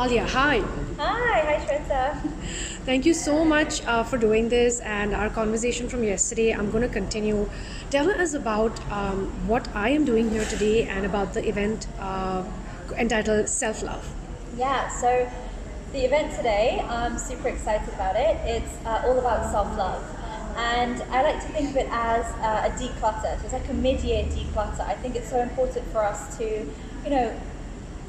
Aliya, hi. Hi Shweta. Thank you so much for doing this and our conversation from yesterday. I'm going to continue. Tell us about what I am doing here today and about the event entitled Self Love. Yeah, so the event today, I'm super excited about it. It's all about self-love. And I like to think of it as a declutter. So it's like a mid-year declutter. I think it's so important for us to,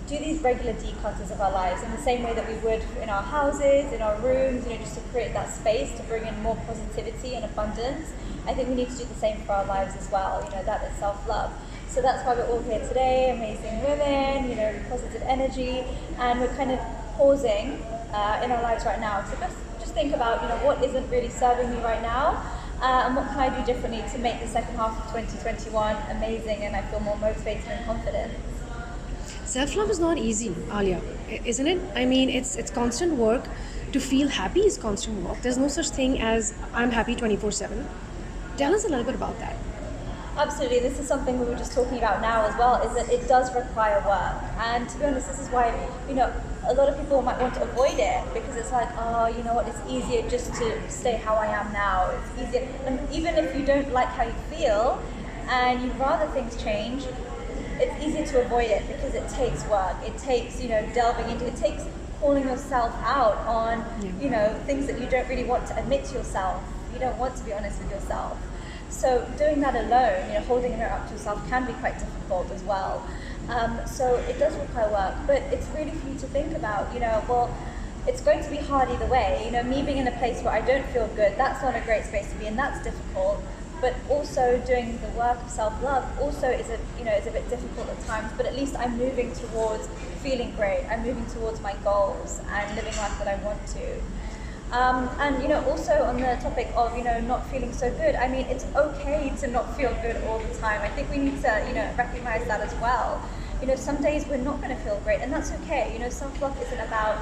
do these regular declutters of our lives in the same way that we would in our houses, in our rooms, just to create that space to bring in more positivity and abundance. I think we need to do the same for our lives as well. That is self-love. So that's why we're all here today, amazing women, positive energy, and we're kind of pausing in our lives right now to just think about, what isn't really serving me right now, and what can I do differently to make the second half of 2021 amazing and I feel more motivated and confident. Self-love is not easy, Aliya, isn't it? I mean, it's constant work. To feel happy is constant work. There's no such thing as I'm happy 24/7. Tell us a little bit about that. Absolutely, this is something we were just talking about now as well, is that it does require work. And to be honest, this is why, a lot of people might want to avoid it because it's like, oh, you know what, it's easier just to stay how I am now. It's easier, and even if you don't like how you feel and you'd rather things change, it's easier to avoid it because it takes work. It takes, delving into it. It takes calling yourself out on, things that you don't really want to admit to yourself. You don't want to be honest with yourself. So doing that alone, holding a mirror up to yourself can be quite difficult as well. So it does require work, but it's really for you to think about, well, it's going to be hard either way. Me being in a place where I don't feel good, that's not a great space to be in, that's difficult. But also doing the work of self-love also is a bit difficult at times, but at least I'm moving towards feeling great. I'm moving towards my goals and living life that I want to. And also on the topic of not feeling so good, I mean, it's okay to not feel good all the time. I think we need to recognize that as well. Some days we're not going to feel great, and that's okay. Self-love isn't about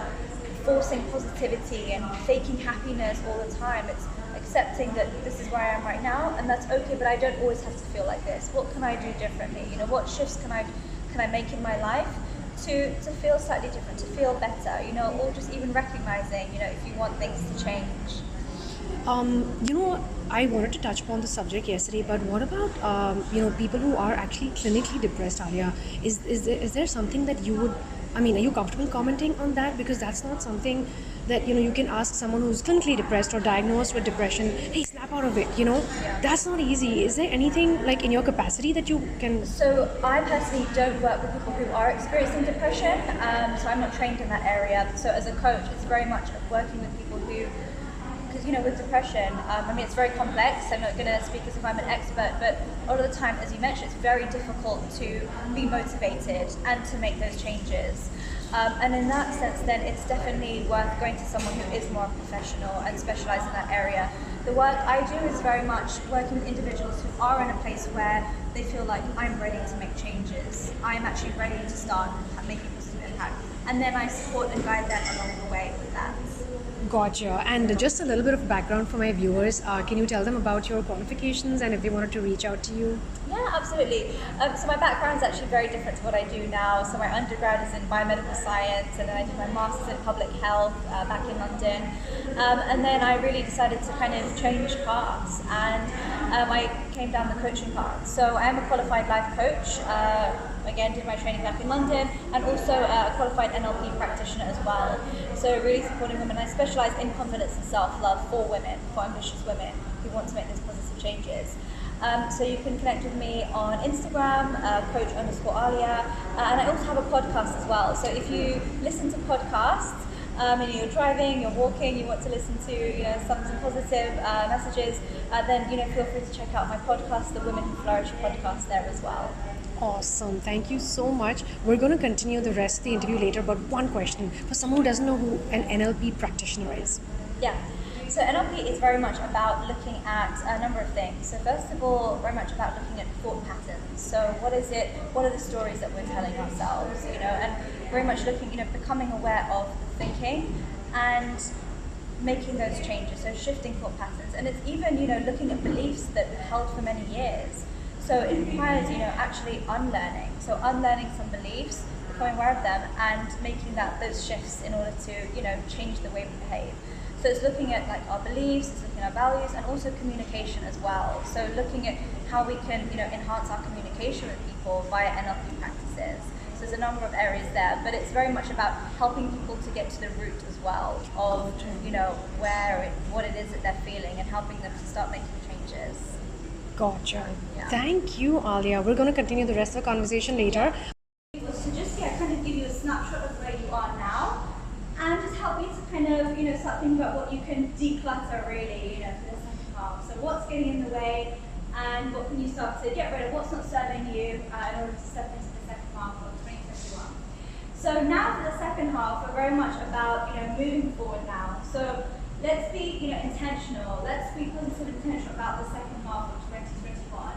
forcing positivity and faking happiness all the time. It's accepting that this is where I am right now, and that's okay, but I don't always have to feel like this. What can I do differently? What shifts can I make in my life to feel slightly different, to feel better, or just even recognizing, if you want things to change. I wanted to touch upon the subject yesterday, but what about people who are actually clinically depressed, Aliya? Is there something that you would, are you comfortable commenting on that? Because that's not something that you can ask someone who's clinically depressed or diagnosed with depression, hey, snap out of it. That's not easy. Is there anything like in your capacity that you can? So I personally don't work with people who are experiencing depression, so I'm not trained in that area. So as a coach, it's very much working with people who, because with depression, it's very complex. I'm not going to speak as if I'm an expert, but a lot of the time, as you mentioned, it's very difficult to be motivated and to make those changes. And in that sense, then it's definitely worth going to someone who is more professional and specialised in that area. The work I do is very much working with individuals who are in a place where they feel like I'm ready to make changes. I'm actually ready to start making a positive impact. And then I support and guide them along the way with that. Gotcha. And just a little bit of background for my viewers. Can you tell them about your qualifications and if they wanted to reach out to you? Yeah, absolutely. So my background is actually very different to what I do now. So my undergrad is in biomedical science, and then I did my master's in public health back in London. And then I really decided to kind of change paths, and I came down the coaching path. So I am a qualified life coach. Again, did my training back in London, and also a qualified NLP practitioner as well. So really supporting women. I specialise in confidence and self-love for women, for ambitious women who want to make those positive changes. So you can connect with me on Instagram, coach_Aliya, and I also have a podcast as well. So if you listen to podcasts, and you're driving, you're walking, you want to listen to some positive messages, then feel free to check out my podcast, the Women Who Flourish podcast, there as well. Awesome. Thank you so much. We're going to continue the rest of the interview later, but one question for someone who doesn't know who an NLP practitioner is. Yeah. So NLP is very much about looking at a number of things. So first of all, very much about looking at thought patterns. So what is it? What are the stories that we're telling ourselves? And very much looking, becoming aware of the thinking and making those changes. So shifting thought patterns, and it's even looking at beliefs that we've held for many years. So it requires actually unlearning. So unlearning some beliefs becoming aware of them and making those shifts in order to, change the way we behave. So it's looking at like our beliefs, it's looking at our values, and also communication as well. So looking at how we can, enhance our communication with people via NLP practices. So there's a number of areas there, but it's very much about helping people to get to the root as well of, what it is that they're feeling, and helping them to start making changes. Gotcha. Yeah. Thank you, Aliya. We're going to continue the rest of the conversation later. So just kind of give you a snapshot of where you are now, and just help you to kind of start thinking about what you can declutter really for the second half. So what's getting in the way, and what can you start to get rid of, what's not serving you in order to step into the second half of 2021. So now for the second half, we're very much about moving forward now. So let's be intentional. Let's be positive and intentional about the second half of 2021.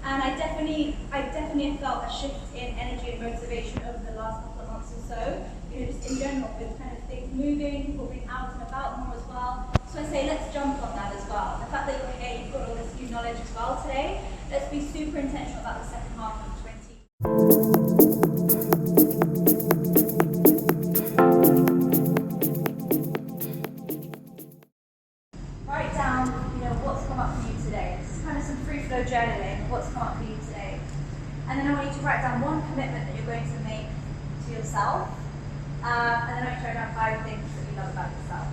And I definitely have felt a shift in energy and motivation over the last couple of months or so. Just in general, with kind of things moving, people being out and about more as well. So I say let's jump on that as well. The fact that you're here, you've got all this new knowledge as well today. Let's be super intentional about the second half of 2020. Write down, what's come up for you today. This is kind of some free flow journaling. What's come up for you today, and then I want you to write down one commitment that you're going to make to yourself. And then I write down 5 things that you love about yourself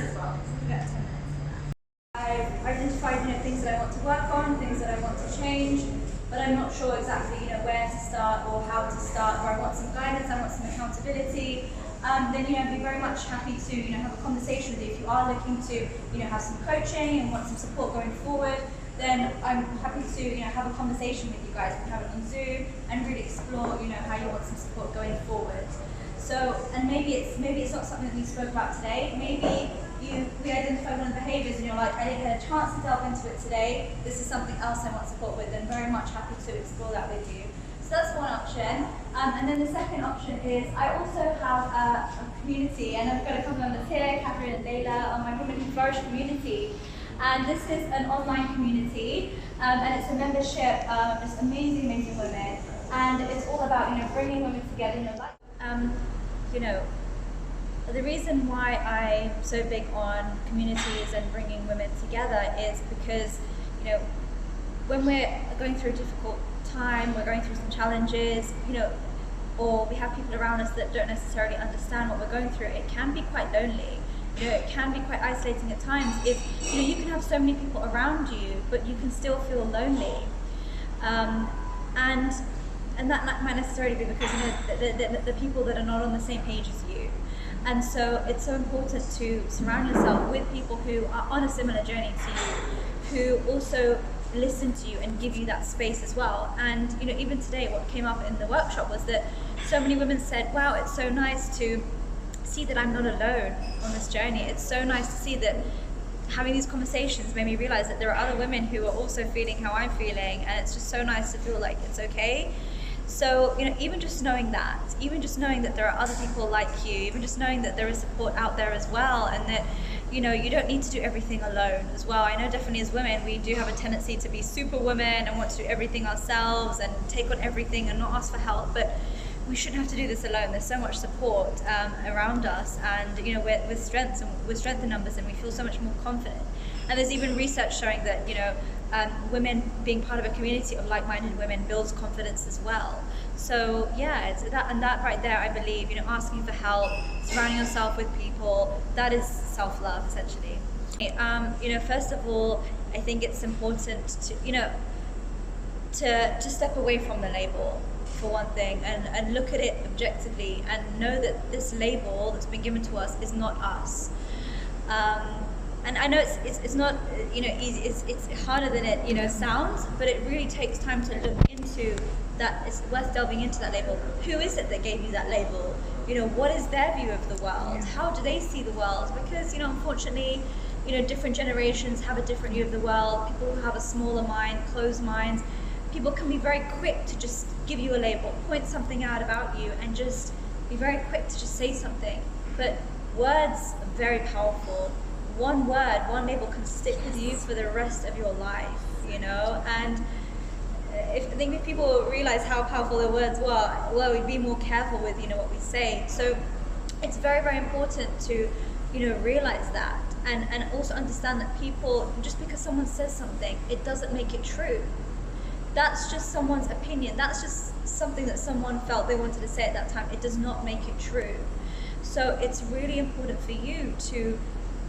as well. So we've got 10 minutes for that. I've identified things that I want to work on, things that I want to change, but I'm not sure exactly where to start or how to start, or I want some guidance, I want some accountability. Then I'd be very much happy to have a conversation with you. If you are looking to have some coaching and want some support going forward, then I'm happy to have a conversation with you guys. We can have it on Zoom and really explore how you want some support going forward. So, and maybe it's not something that we spoke about today. Maybe we identified one of the behaviours and you're like, I didn't get a chance to delve into it today. This is something else I want support with, and very much happy to explore that with you. So that's one option. And then the second option is I also have a community, and I've got a couple of members here, Catherine and Layla, on my Women Who Flourish community. And this is an online community, and it's a membership, just amazing women. And it's all about bringing women together. The reason why I'm so big on communities and bringing women together is because when we're going through a difficult time, we're going through some challenges, or we have people around us that don't necessarily understand what we're going through, it can be quite lonely. It can be quite isolating at times if you can have so many people around you, but you can still feel lonely. And that might necessarily be because the people that are not on the same page as you. And so it's so important to surround yourself with people who are on a similar journey to you, who also listen to you and give you that space as well. And even today, what came up in the workshop was that so many women said, wow, it's so nice to see that I'm not alone on this journey. It's so nice to see that having these conversations made me realize that there are other women who are also feeling how I'm feeling, and it's just so nice to feel like it's okay. So even just knowing that there are other people like you, even just knowing that there is support out there as well, and that you don't need to do everything alone as well. I know definitely as women we do have a tendency to be super women and want to do everything ourselves and take on everything and not ask for help, but we shouldn't have to do this alone. There's so much support around us, and we're strength in numbers, and we feel so much more confident. And there's even research showing that women being part of a community of like-minded women builds confidence as well. So yeah, it's that right there, I believe, asking for help, surrounding yourself with people, that is self-love essentially. First of all, I think it's important to step away from the label, for one thing, and look at it objectively and know that this label that's been given to us is not us. And I know it's not easy. It's harder than it sounds, but it really takes time to look into that. It's worth delving into that label. Who is it that gave you that label? What is their view of the world? Yeah. How do they see the world? Because unfortunately, different generations have a different view of the world. People who have a smaller mind, closed minds, people can be very quick to just give you a label, point something out about you, and just be very quick to just say something. But words are very powerful. One word, one label can stick with you for the rest of your life, and I think if people realize how powerful their words were, we'd be more careful with what we say. So it's very, very important to realize that, and also understand that people, just because someone says something, it doesn't make it true. That's just someone's opinion. That's just something that someone felt they wanted to say at that time. It does not make it true. So it's really important for you to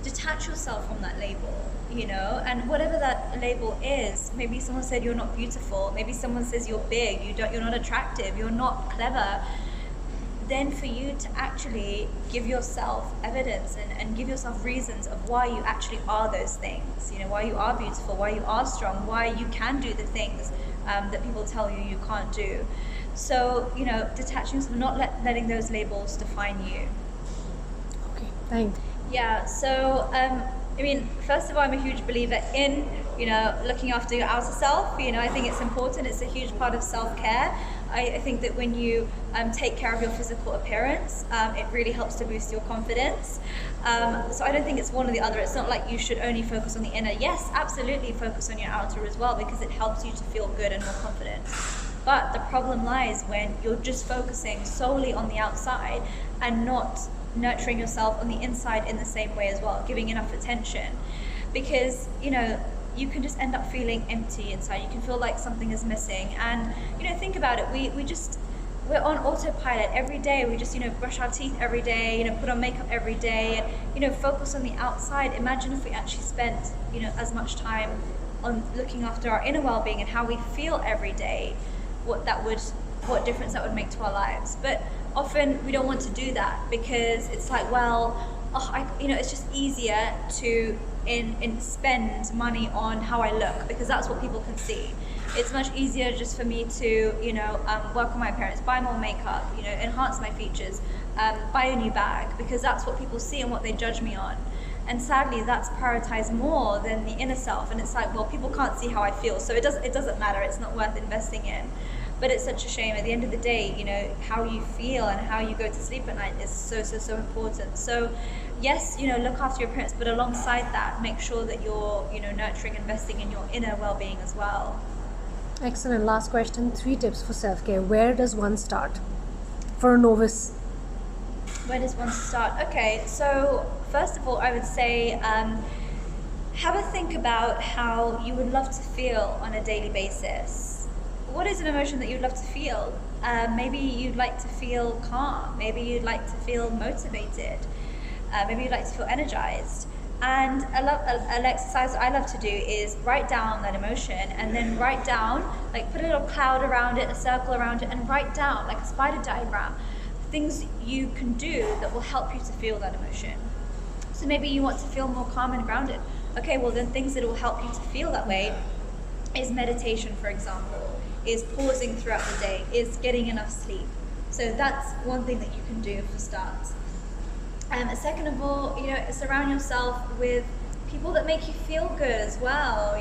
detach yourself from that label, and whatever that label is. Maybe someone said you're not beautiful. Maybe someone says you're big, you're not attractive, you're not clever. Then for you to actually give yourself evidence and give yourself reasons of why you actually are those things, why you are beautiful, why you are strong, why you can do the things that people tell you can't do. So, detaching yourself, not letting those labels define you. Okay, thanks. Yeah, so, first of all, I'm a huge believer in, looking after your outer self. I think it's important. It's a huge part of self-care. I think that when you take care of your physical appearance, it really helps to boost your confidence. So I don't think it's one or the other. It's not like you should only focus on the inner. Yes, absolutely focus on your outer as well, because it helps you to feel good and more confident. But the problem lies when you're just focusing solely on the outside and not nurturing yourself on the inside in the same way as well, giving enough attention. Because, you can just end up feeling empty inside. You can feel like something is missing. And, think about it. We're on autopilot every day. We just, brush our teeth every day, put on makeup every day, and, focus on the outside. Imagine if we actually spent, as much time on looking after our inner well-being and how we feel every day, what difference that would make to our lives. But often we don't want to do that, because it's like, it's just easier to spend money on how I look, because that's what people can see. It's much easier just for me to, work on my appearance, buy more makeup, enhance my features, buy a new bag, because that's what people see and what they judge me on. And sadly, that's prioritized more than the inner self. And it's like, well, people can't see how I feel, so it doesn't matter. It's not worth investing in. But it's such a shame. At the end of the day, how you feel and how you go to sleep at night is so important. So yes, look after your appearance, but alongside that, make sure that you're, nurturing, investing in your inner well-being as well. Excellent. Last question. 3 tips for self-care. Where does one start for a novice? Where does one start? Okay, so first of all, I would say have a think about how you would love to feel on a daily basis. What is an emotion that you'd love to feel? Maybe you'd like to feel calm. Maybe you'd like to feel motivated. Maybe you'd like to feel energized. And an exercise I love to do is write down that emotion, and then write down, like put a little cloud around it, a circle around it, and write down, like a spider diagram, things you can do that will help you to feel that emotion. So maybe you want to feel more calm and grounded. Okay, well then things that will help you to feel that way is meditation, for example, is pausing throughout the day, is getting enough sleep. So that's one thing that you can do for starts. Second of all, surround yourself with people that make you feel good as well.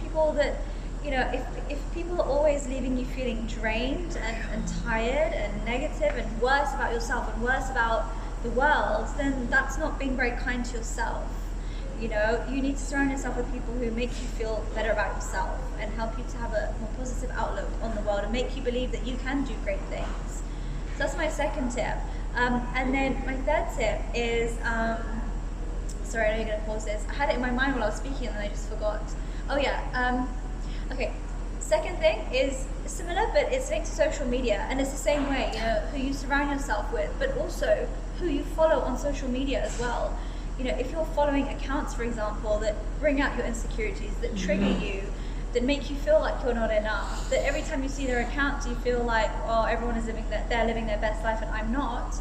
People that, if people are always leaving you feeling drained and tired and negative and worse about yourself and worse about the world, then that's not being very kind to yourself. You need to surround yourself with people who make you feel better about yourself and help you to have a more positive outlook on the world and make you believe that you can do great things. So that's my second tip. And then my third tip is, sorry, I know you're going to pause this. I had it in my mind while I was speaking and then I just forgot. Oh yeah, okay. Second thing is similar, but it's linked to social media, and it's the same way, who you surround yourself with, but also who you follow on social media as well. If you're following accounts, for example, that bring out your insecurities, that trigger you, that make you feel like you're not enough, that every time you see their accounts you feel like, oh, everyone is living their best life and I'm not,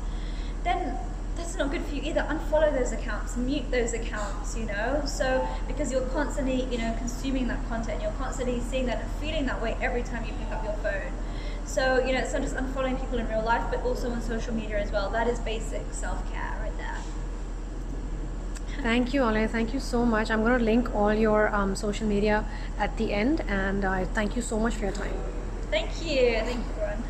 then that's not good for you either. Unfollow those accounts, mute those accounts, so because you're constantly, consuming that content, you're constantly seeing that and feeling that way every time you pick up your phone. So, it's not just unfollowing people in real life, but also on social media as well. That is basic self-care right there. Thank you, Aliya. Thank you so much. I'm going to link all your social media at the end, and I thank you so much for your time. Thank you. Thank you, everyone.